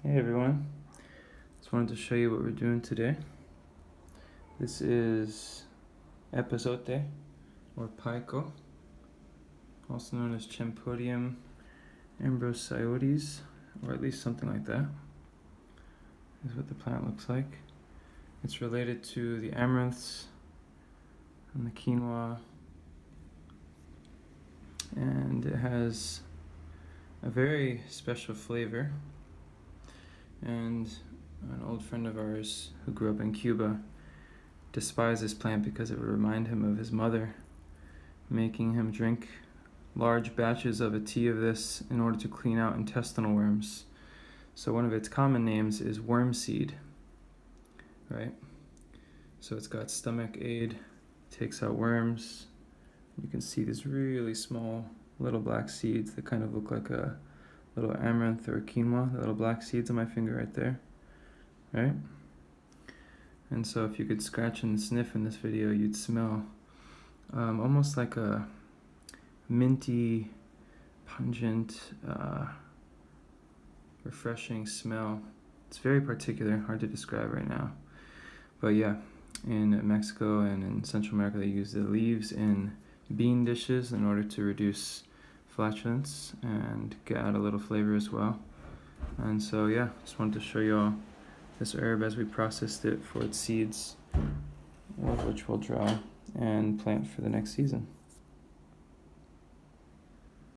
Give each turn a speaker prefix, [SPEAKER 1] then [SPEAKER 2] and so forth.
[SPEAKER 1] Hey everyone, just wanted to show you what we're doing today. This is Epazote, or Paico, also known as Champodium ambrosiodis, or at least something like that. This is what the plant looks like. It's related to the amaranths and the quinoa, and it has a very special flavor. And an old friend of ours who grew up in Cuba despised this plant because it would remind him of his mother making him drink large batches of a tea of this in order to clean out intestinal worms. So one of its common names is worm seed, right? So it's got stomach aid, takes out worms. You can see these really small little black seeds that kind of look like a little amaranth or quinoa, the little black seeds on my finger right there, right? And so if you could scratch and sniff in this video, you'd smell almost like a minty, pungent, refreshing smell. It's very particular, hard to describe right now. But yeah, in Mexico and in Central America, they use the leaves in bean dishes in order to reduce flatulence and get out a little flavor as well. And so yeah, just wanted to show you all this herb as we processed it for its seeds, all of which we'll draw and plant for the next season.